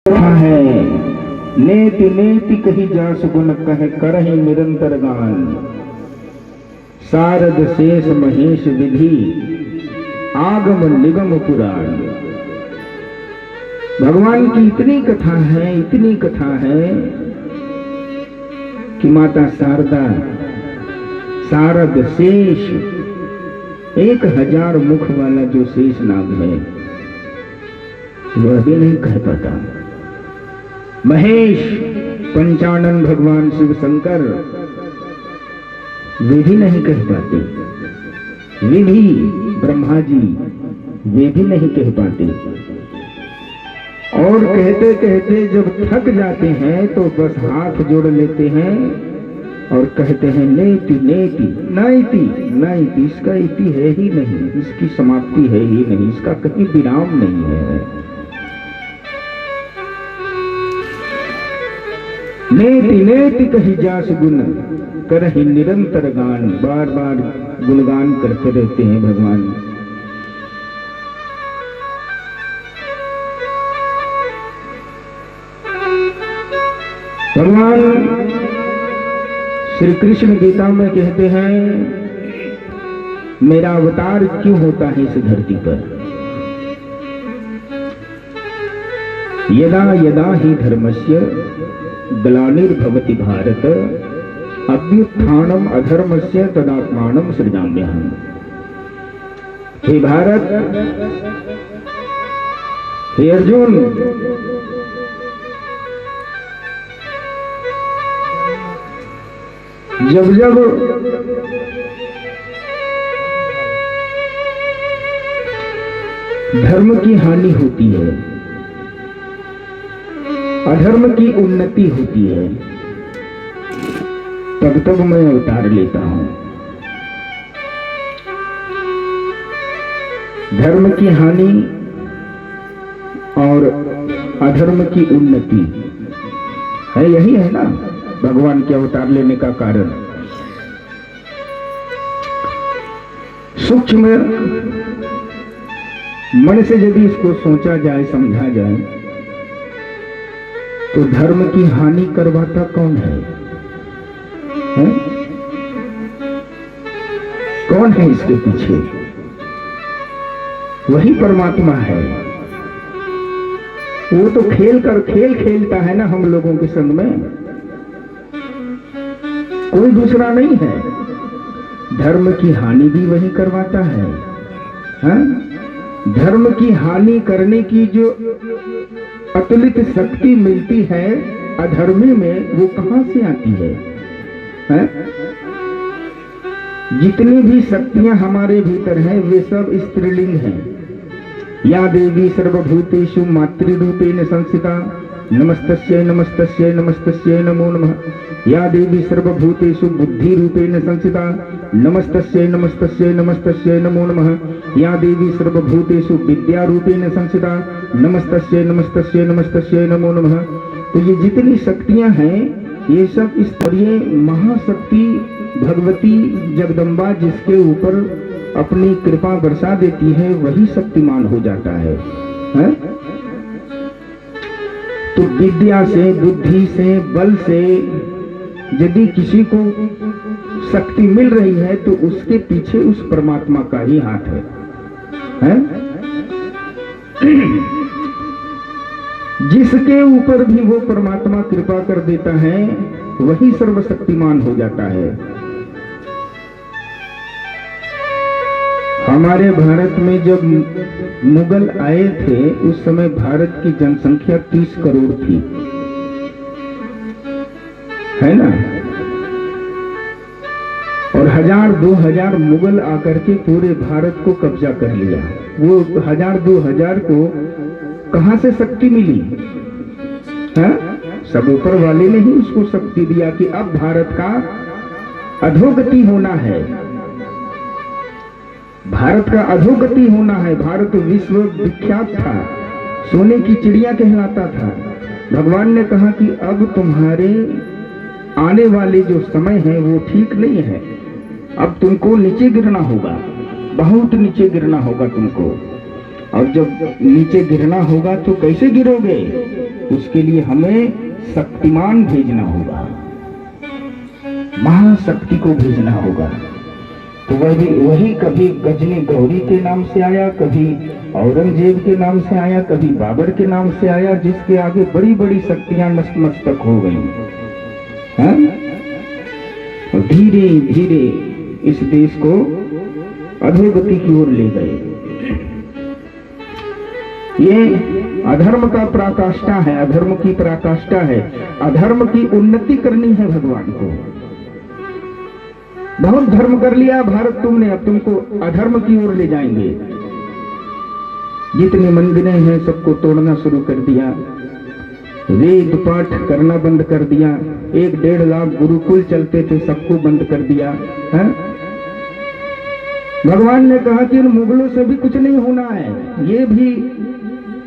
है नेति नेति कही जास गुण कह करहि निरंतर गान। सारद शेष महेश विधि आगम निगम पुराण। भगवान की इतनी कथा है कि माता शारदा शारद शेष 1000 मुख वाला जो शेष नाग है वह भी नहीं कह पाता। महेश पंचानन भगवान शिव शंकर वे भी नहीं कह पाते। विधि ब्रह्मा जी वे भी नहीं कह पाते। और कहते कहते जब थक जाते हैं तो बस हाथ जोड़ लेते हैं और कहते हैं नेति नेति नाइति नाइति। इसका इति है ही नहीं, इसकी समाप्ति है ही नहीं, इसका कहीं विराम नहीं है। नेति नेति कही जास गुण करहि निरंतर गान। बार बार गुणगान करते रहते हैं भगवान। भगवान श्री कृष्ण गीता में कहते हैं मेरा अवतार क्यों होता है इस धरती पर। यदा यदा ही धर्मस्य ग्लानिर्भवति भारत अभ्युत्थानम अधर्मस्य तदात्मानं सृजाम्यहम्। हे भारत, हे अर्जुन, जब जब धर्म की हानि होती है, अधर्म की उन्नति होती है, तब तब मैं अवतार लेता हूं। धर्म की हानि और अधर्म की उन्नति है, यही है ना भगवान के अवतार लेने का कारण। सूक्ष्म मन से यदि इसको सोचा जाए, समझा जाए, तो धर्म की हानि करवाता कौन है? कौन है इसके पीछे? वही परमात्मा है। वो तो खेल खेलता है ना हम लोगों के संग में, कोई दूसरा नहीं है। धर्म की हानि भी वही करवाता है। धर्म की हानि करने की जो अतुलित शक्ति मिलती है अधर्मी में, वो कहां से आती है? जितनी भी शक्तियां हमारे भीतर हैं वे सब स्त्रीलिंग हैं। या देवी सर्वभूतेषु मातृरूपेण संस्थिता नमस्तस्यै नमस्तस्यै नमस्तस्यै नमो नमः। या देवी सर्वभूतेषु बुद्धि रूपेण संस्थिता नमस्तस्यै नमस्तस्यै नमस्तस्यै नमो नमः। या देवी सर्वभूतेषु विद्या रूपेण संस्थिता नमस्तस्यै नमस्तस्यै नमस्तस्यै नमो नमः। तो ये जितनी शक्तियां हैं ये सब इस ये महाशक्ति भगवती जगदम्बा जिसके ऊपर अपनी कृपा बरसा देती है वही शक्तिमान हो जाता है। तो विद्या से, बुद्धि से, बल से यदि किसी को शक्ति मिल रही है तो उसके पीछे उस परमात्मा का ही हाथ है? जिसके ऊपर भी वो परमात्मा कृपा कर देता है वही सर्वशक्तिमान हो जाता है। हमारे भारत में जब मुगल आए थे उस समय भारत की जनसंख्या 30 करोड़ थी, है ना? और 1000-2000 मुगल आकर के पूरे भारत को कब्जा कर लिया। वो 1000-2000 को कहां से शक्ति मिली? सब ऊपर वाले ने ही उसको शक्ति दिया कि अब भारत का अधोगति होना है, भारत का अधोगति होना है। भारत विश्व विख्यात था, सोने की चिड़िया कहलाता था। भगवान ने कहा कि अब तुम्हारे आने वाले जो समय है वो ठीक नहीं है, अब तुमको नीचे गिरना होगा, बहुत नीचे गिरना होगा तुमको। और जब नीचे गिरना होगा तो कैसे गिरोगे? उसके लिए हमें शक्तिमान भेजना होगा, महाशक्ति को भेजना होगा। तो वही कभी गजनी गौरी के नाम से आया, कभी औरंगजेब के नाम से आया, कभी बाबर के नाम से आया, जिसके आगे बड़ी बड़ी शक्तियां नतमस्तक हो गई। और धीरे धीरे इस देश को अधोगति की ओर ले गए। ये अधर्म का पराकाष्ठा है, अधर्म की पराकाष्ठा है। अधर्म की उन्नति करनी है भगवान को। बहुत धर्म कर लिया भारत तुमने, अब तुमको अधर्म की ओर ले जाएंगे। जितने मंदिरें हैं सबको तोड़ना शुरू कर दिया, वेद पाठ करना बंद कर दिया, 1-1.5 लाख गुरुकुल चलते थे सबको बंद कर दिया है? भगवान ने कहा कि इन मुगलों से भी कुछ नहीं होना है। ये भी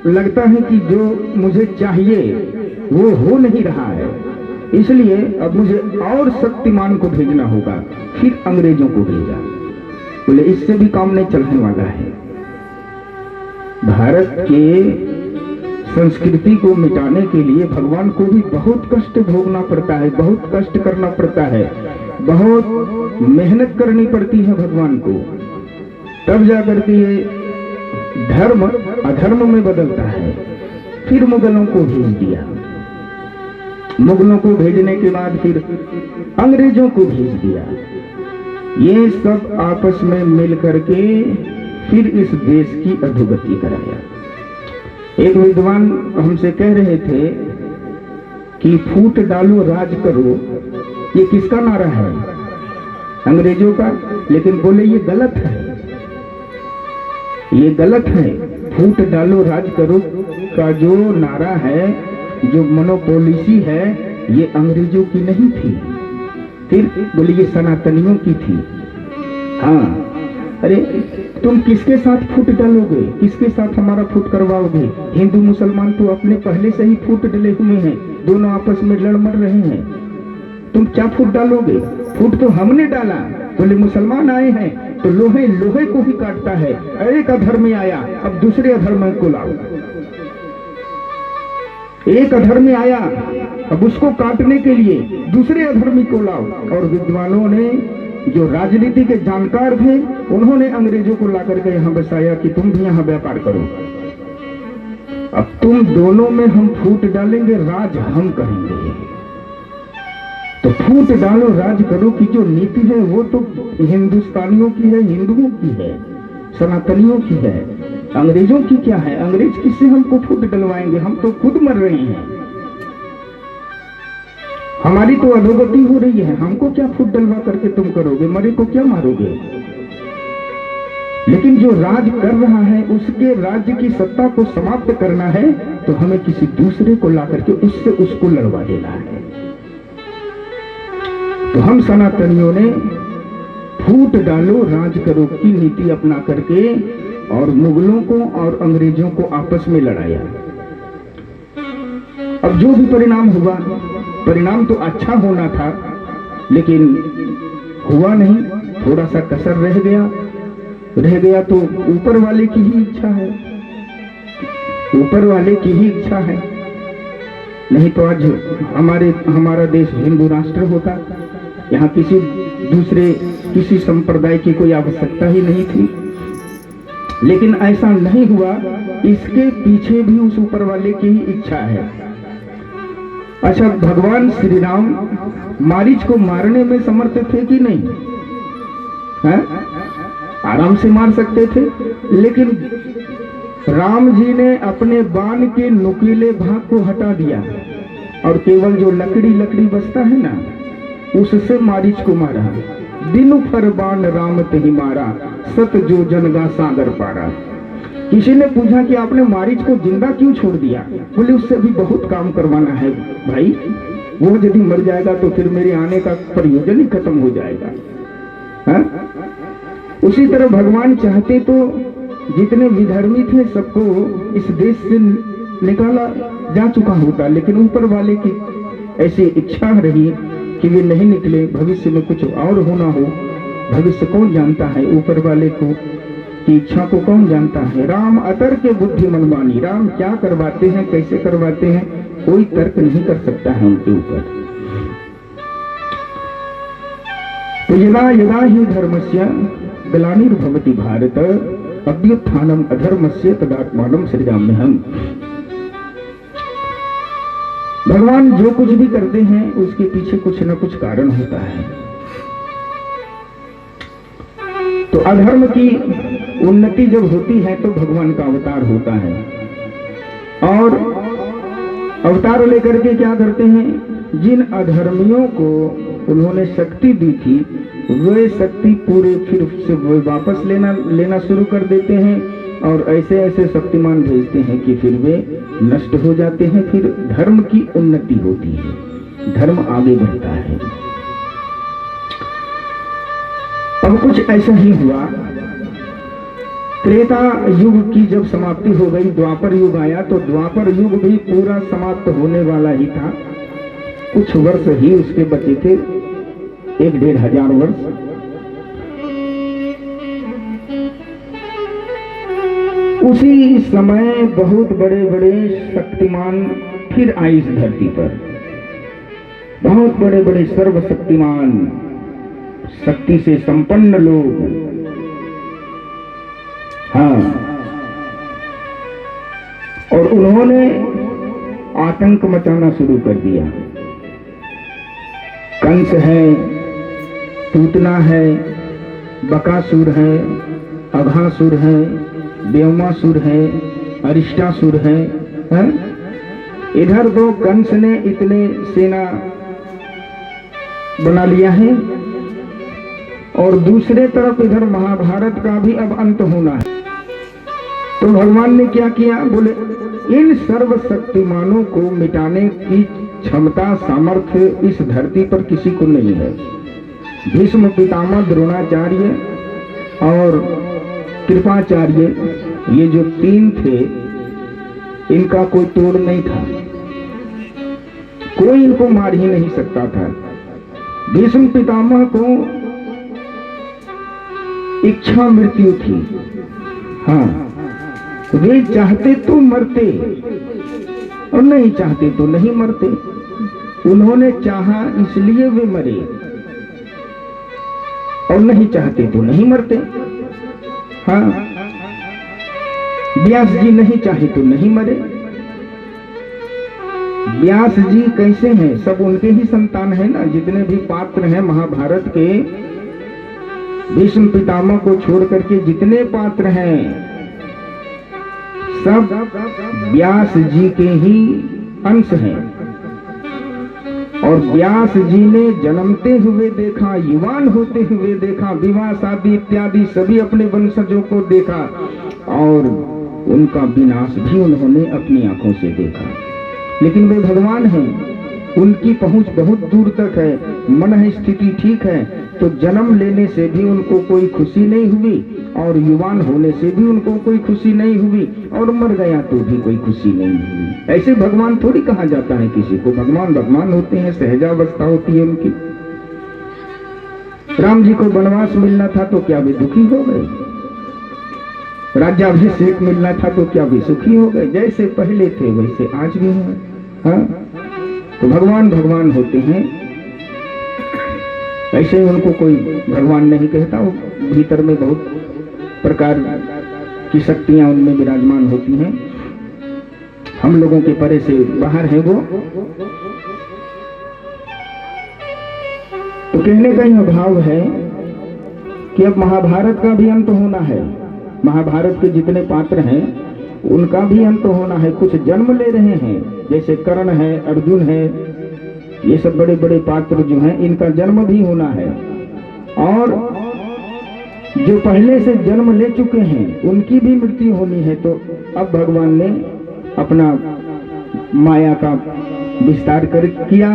लगता है कि जो मुझे चाहिए वो हो नहीं रहा है, इसलिए अब मुझे और शक्तिमान को भेजना होगा। फिर अंग्रेजों को भेजा। बोले इससे भी काम नहीं चलने वाला है। भारत के संस्कृति को मिटाने के लिए भगवान को भी बहुत कष्ट भोगना पड़ता है, बहुत कष्ट करना पड़ता है, बहुत मेहनत करनी पड़ती है भगवान को, तब जाकर के ये धर्म अधर्म में बदलता है। फिर मुगलों को भेज दिया। मुगलों को भेजने के बाद फिर अंग्रेजों को भेज दिया। ये सब आपस में मिल करके फिर इस देश की अधोगति कराया। एक विद्वान हमसे कह रहे थे कि फूट डालो राज करो, ये किसका नारा है? अंग्रेजों का। लेकिन बोले ये गलत है, ये गलत है। फूट डालो राज करो का जो नारा है, जो मोनोपॉलिसी है, ये अंग्रेजों की नहीं थी। फिर बोले ये सनातनियों की थी। हाँ, अरे तुम किसके साथ फूट डालोगे? किसके साथ हमारा फूट करवाओगे? हिंदू मुसलमान तो अपने पहले से ही फूट डले हुए हैं, दोनों आपस में लड़ मर रहे हैं। तुम क्या फूट डालोगे? फूट तो हमने डाला। बोले मुसलमान आए हैं तो लोहे लोहे को ही काटता है। एक अधर्मी आया, अब दूसरे अधर्म को लाओ। एक अधर्मी आया, अब उसको काटने के लिए दूसरे अधर्मी को लाओ। और विद्वानों ने, जो राजनीति के जानकार थे, उन्होंने अंग्रेजों को लाकर के यहाँ बसाया कि तुम भी यहाँ व्यापार करो। अब तुम दोनों में हम फूट डालेंगे, राज हम करेंगे। तो फूट डालो राज करो की जो नीति है वो तो हिंदुस्तानियों की है, हिंदुओं की है, सनातनियों की है। अंग्रेजों की क्या है? अंग्रेज किससे हमको फूट डलवाएंगे? हम तो खुद मर रहे हैं, हमारी तो अधोगति हो रही है। हमको क्या फूट डलवा करके तुम करोगे? मरे को क्या मारोगे? लेकिन जो राज कर रहा है उसके राज्य की सत्ता को समाप्त करना है तो हमें किसी दूसरे को ला करके उससे उसको लड़वा देना है। तो हम सनातनियों ने फूट डालो राज करो की नीति अपना करके और मुगलों को और अंग्रेजों को आपस में लड़ाया। अब जो भी परिणाम हुआ, परिणाम तो अच्छा होना था, लेकिन हुआ नहीं, थोड़ा सा कसर रह गया तो ऊपर वाले की ही इच्छा है, ऊपर वाले की ही इच्छा है। नहीं तो आज हमारा देश हिंदू राष्ट्र होता, यहाँ किसी संप्रदाय की कोई आवश्यकता ही नहीं थी। लेकिन ऐसा नहीं हुआ, इसके पीछे भी उस ऊपर वाले की ही इच्छा है। अच्छा, भगवान श्री राम मारीच को मारने में समर्थ थे कि नहीं? है? आराम से मार सकते थे, लेकिन राम जी ने अपने बाण के नुकीले भाग को हटा दिया और केवल जो लकड़ी बचता है ना, उससे मारीच को मारा। दिनु फर बाण राम तहि मारा, सत जो जनगा सागर पारा। किसी ने पूछा कि आपने मारीच को जिंदा क्यों छोड़ दिया? बोले उससे भी बहुत काम करवाना है भाई, वो यदि मर जाएगा तो फिर मेरे आने का प्रयोजन ही खत्म हो जाएगा। है? उसी तरह भगवान चाहते तो जितने विधर्मी थे सबको इस देश से निकाला जा चुका होता, लेकिन ऊपर वाले की ऐसी इच्छा रही कि वे नहीं निकले। भविष्य में कुछ और होना हो, भविष्य कौन जानता है। ऊपर वाले को की इच्छा को कौन जानता है। राम अतर के बुद्धि मनमानी, राम क्या करवाते हैं, कैसे करवाते हैं, कोई तर्क नहीं कर सकता है उनके ऊपर। तो यदा यदा ही धर्मस्य ग्लानिर्भवति भारत अभ्युत्थानम अधर्मस्य तदात्मानं सृजाम्यहम्। भगवान जो कुछ भी करते हैं उसके पीछे कुछ न कुछ कारण होता है। तो अधर्म की उन्नति जब होती है तो भगवान का अवतार होता है, और अवतार लेकर के क्या करते हैं, जिन अधर्मियों को उन्होंने शक्ति दी थी वे शक्ति पूरे फिर से वापस लेना शुरू कर देते हैं, और ऐसे ऐसे शक्तिमान भेजते हैं कि फिर वे नष्ट हो जाते हैं। फिर धर्म की उन्नति होती है, धर्म आगे बढ़ता है। अब कुछ ऐसा ही हुआ। त्रेता युग की जब समाप्ति हो गई, द्वापर युग आया, तो द्वापर युग भी पूरा समाप्त होने वाला ही था। कुछ वर्ष ही उसके बचे थे, 1-1500 वर्ष। उसी समय बहुत बड़े बड़े शक्तिमान फिर आए इस धरती पर, बहुत बड़े बड़े सर्वशक्तिमान, शक्ति से संपन्न लोग। हाँ, और उन्होंने आतंक मचाना शुरू कर दिया। कंस है, पूतना है, बकासुर है, अघासुर है, व्योमासुर है, अरिष्टासुर है, इधर दो कंस ने इतने सेना बना लिया है, और दूसरे तरफ इधर महाभारत का भी अब अंत होना है। तो भगवान ने क्या किया, बोले इन सर्वशक्तिमानों को मिटाने की क्षमता सामर्थ्य इस धरती पर किसी को नहीं है। भीष्म पितामह, द्रोणाचार्य और कृपाचार्य, ये जो 3 थे, इनका कोई तोड़ नहीं था, कोई इनको मार ही नहीं सकता था। भीष्म पितामह को इच्छा मृत्यु थी। हाँ, वे चाहते तो मरते और नहीं चाहते तो नहीं मरते। उन्होंने चाहा इसलिए वे मरे, और नहीं चाहते तो नहीं मरते। हाँ, व्यास जी नहीं चाहे तो नहीं मरे। व्यास जी कैसे हैं, सब उनके ही संतान है ना। जितने भी पात्र हैं महाभारत के, भीष्म पितामह को छोड़ करके जितने पात्र हैं, सब व्यास जी के ही अंश हैं। और व्यास जी ने जन्मते हुए देखा, युवान होते हुए देखा, विवाह शादी इत्यादि सभी अपने वंशजों को देखा, और उनका विनाश भी उन्होंने अपनी आंखों से देखा। लेकिन वे भगवान हैं, उनकी पहुंच बहुत दूर तक है, मन स्थिति ठीक है, तो जन्म लेने से भी उनको कोई खुशी नहीं हुई, और युवान होने से भी उनको कोई खुशी नहीं हुई, और मर गया तो भी कोई खुशी नहीं हुई। ऐसे भगवान थोड़ी कहा जाता है किसी को। भगवान भगवान होते हैं, सहजावस्था होती है उनकी। राम जी को वनवास मिलना था तो क्या वे दुखी हो गए? राज्याभिषेक मिलना था तो क्या वे सुखी हो गए? जैसे पहले थे वैसे आज भी हैं। हाँ, तो भगवान भगवान होते हैं, ऐसे उनको कोई भगवान नहीं कहता। वो भीतर में बहुत प्रकार की शक्तियां उनमें विराजमान होती हैं, हम लोगों के परे से बाहर है वो। तो कहने का यह भाव है कि अब महाभारत का भी अंत होना है। महाभारत के जितने पात्र हैं उनका भी अंत होना है। कुछ जन्म ले रहे हैं, जैसे कर्ण है, अर्जुन है, ये सब बड़े बड़े पात्र जो हैं, इनका जन्म भी होना है। और जो पहले से जन्म ले चुके हैं उनकी भी मृत्यु होनी है। तो अब भगवान ने अपना माया का विस्तार किया,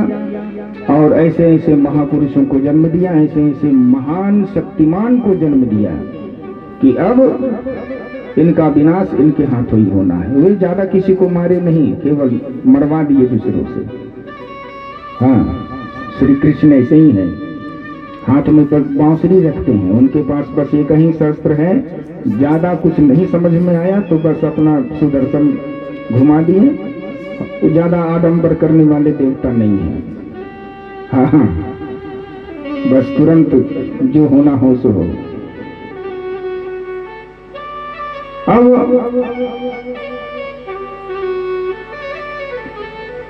और ऐसे ऐसे महापुरुषों को जन्म दिया, ऐसे ऐसे महान शक्तिमान को जन्म दिया कि अब इनका विनाश इनके हाथों ही होना है। वे ज्यादा किसी को मारे नहीं, केवल मरवा दिए दूसरों से। हाँ, श्री कृष्ण ऐसे ही है, हाथ में बांसुरी रखते हैं, उनके पास बस एक ही शस्त्र है, ज्यादा कुछ नहीं समझ में आया तो बस अपना सुदर्शन घुमा दिए। ज्यादा आडंबर करने वाले देवता नहीं है। हाँ हाँ, बस तुरंत जो होना हो सो हो। अब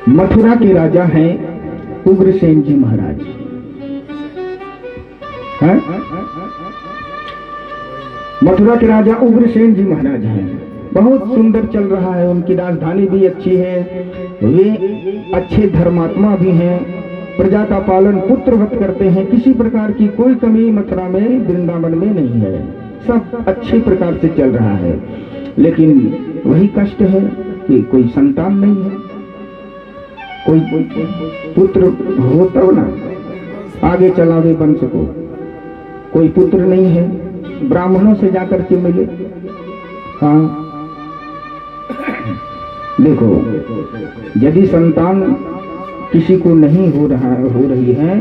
मथुरा के राजा हैं उग्रसेन जी महाराज। है? मथुरा के राजा उग्रसेन जी महाराज हैं। बहुत सुंदर चल रहा है, उनकी राजधानी भी अच्छी है, वे अच्छे धर्मात्मा भी हैं, प्रजा का पालन पुत्रवत करते हैं, किसी प्रकार की कोई कमी मथुरा में वृंदावन में नहीं है, सब अच्छे प्रकार से चल रहा है। लेकिन वही कष्ट है कि कोई संतान नहीं है, कोई पुत्र हो तब ना आगे चलावे वंश को। कोई पुत्र नहीं है, ब्राह्मणों से जाकर के मिले। हाँ देखो, यदि संतान किसी को नहीं हो रही है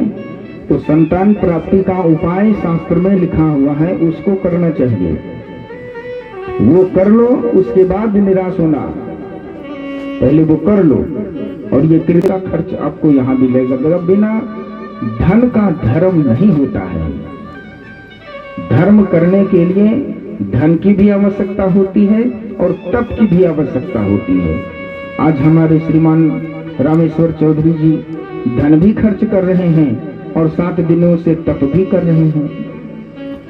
तो संतान प्राप्ति का उपाय शास्त्र में लिखा हुआ है, उसको करना चाहिए। वो कर लो, उसके बाद निराश होना, पहले वो कर लो। और ये कृत का खर्च आपको यहाँ भी लगेगा। बिना धन का धर्म नहीं होता है। धर्म करने के लिए धन की भी आवश्यकता होती है और तप की भी आवश्यकता होती है। आज हमारे श्रीमान रामेश्वर चौधरी जी धन भी खर्च कर रहे हैं और 7 दिनों से तप भी कर रहे हैं।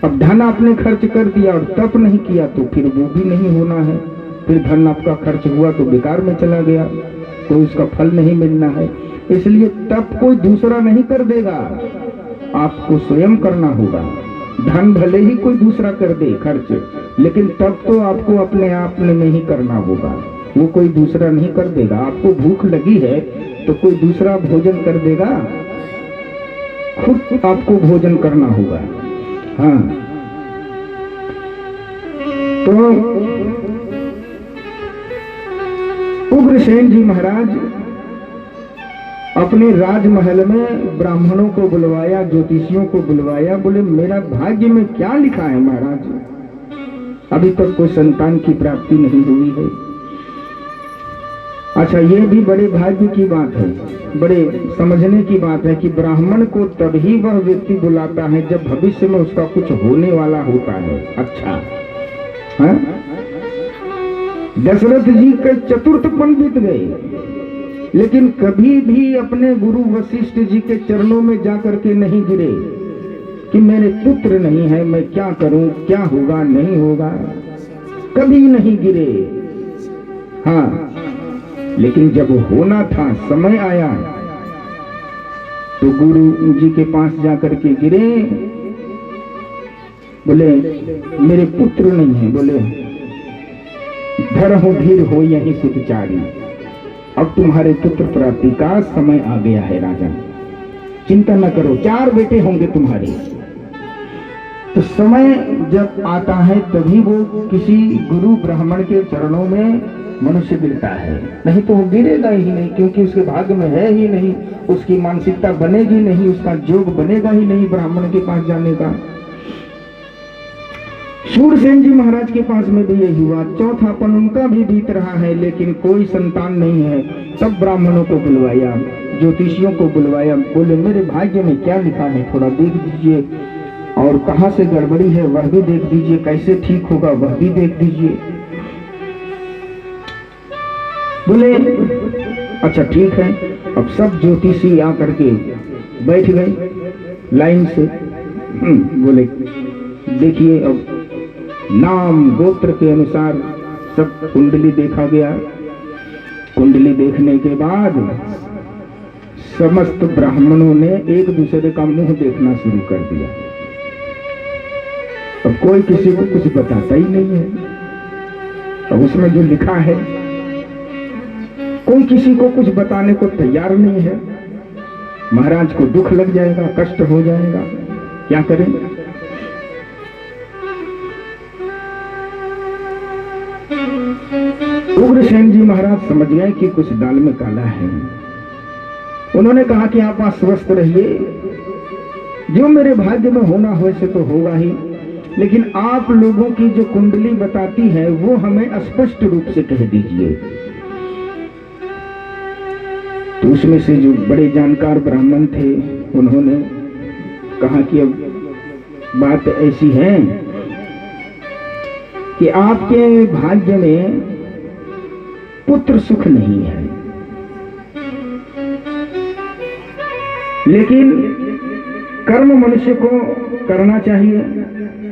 अब धन आपने खर्च कर दिया और तप नहीं किया तो फिर वो भी नहीं होना है। फिर धन आपका खर्च हुआ तो बेकार में चला गया, कोई उसका फल नहीं मिलना है। इसलिए तप कोई दूसरा नहीं कर देगा, आपको स्वयं करना होगा। धन भले ही कोई दूसरा कर दे खर्च, लेकिन तब तो आपको अपने आप में ही करना होगा, वो कोई दूसरा नहीं कर देगा। आपको भूख लगी है तो कोई दूसरा भोजन कर देगा, खुद आपको भोजन करना होगा। हाँ, तो उग्रसेन जी महाराज अपने राजमहल में ब्राह्मणों को बुलवाया, ज्योतिषियों को बुलवाया। बोले मेरा भाग्य में क्या लिखा है महाराज, अभी तक कोई संतान की प्राप्ति नहीं हुई है। अच्छा, ये भी बड़े भाग्य की बात है, बड़े समझने की बात है कि ब्राह्मण को तभी वह व्यक्ति बुलाता है जब भविष्य में उसका कुछ होने वाला होता है। अच्छा है? दशरथ जी के चतुर्थ पंडित गए, लेकिन कभी भी अपने गुरु वशिष्ठ जी के चरणों में जाकर के नहीं गिरे कि मेरे पुत्र नहीं है, मैं क्या करूं, क्या होगा नहीं होगा, कभी नहीं गिरे। हाँ, लेकिन जब होना था, समय आया तो गुरु जी के पास जाकर के गिरे। बोले मेरे पुत्र नहीं है। बोले धरहु धीर हो यही सुखचारी, अब तुम्हारे पुत्र प्राप्ति का समय आ गया है राजा, चिंता न करो, 4 बेटे होंगे तुम्हारे। तो समय जब आता है तभी वो किसी गुरु ब्राह्मण के चरणों में मनुष्य गिरता है, नहीं तो वो गिरेगा ही नहीं, क्योंकि उसके भाग्य में है ही नहीं, उसकी मानसिकता बनेगी नहीं, उसका योग बनेगा ही नहीं ब्राह्मण के पास जाने का। शूरसेन जी महाराज के पास में भी यही हुआ, चौथापन उनका भी बीत रहा है, लेकिन कोई संतान नहीं है। तब ब्राह्मणों को बुलवाया, ज्योतिषियों को बुलवाया। बोले मेरे भाग्य में क्या लिखा है, थोड़ा देख दीजिए, और कहां से गड़बड़ी है वह भी देख दीजिए, कैसे ठीक होगा वह भी देख दीजिए। बोले अच्छा ठीक है। अब सब ज्योतिषी आकर के बैठ गए लाइन से। बोले देखिए, अब नाम गोत्र के अनुसार सब कुंडली देखा गया। कुंडली देखने के बाद समस्त ब्राह्मणों ने एक दूसरे का मुंह देखना शुरू कर दिया। अब कोई किसी को कुछ बताता ही नहीं है। अब उसमें जो लिखा है कोई किसी को कुछ बताने को तैयार नहीं है। महाराज को दुख लग जाएगा, कष्ट हो जाएगा, क्या करें। उग्रसेन जी महाराज समझ गए कि कुछ दाल में काला है। उन्होंने कहा कि आप आश्वस्त रहिए, जो मेरे भाग्य में होना हो से तो होगा ही। लेकिन आप लोगों की जो कुंडली बताती है वो हमें स्पष्ट रूप से कह दीजिए। तो उसमें से जो बड़े जानकार ब्राह्मण थे उन्होंने कहा कि अब बात ऐसी है कि आपके भाग्य में पुत्र सुख नहीं है, लेकिन कर्म मनुष्य को करना चाहिए।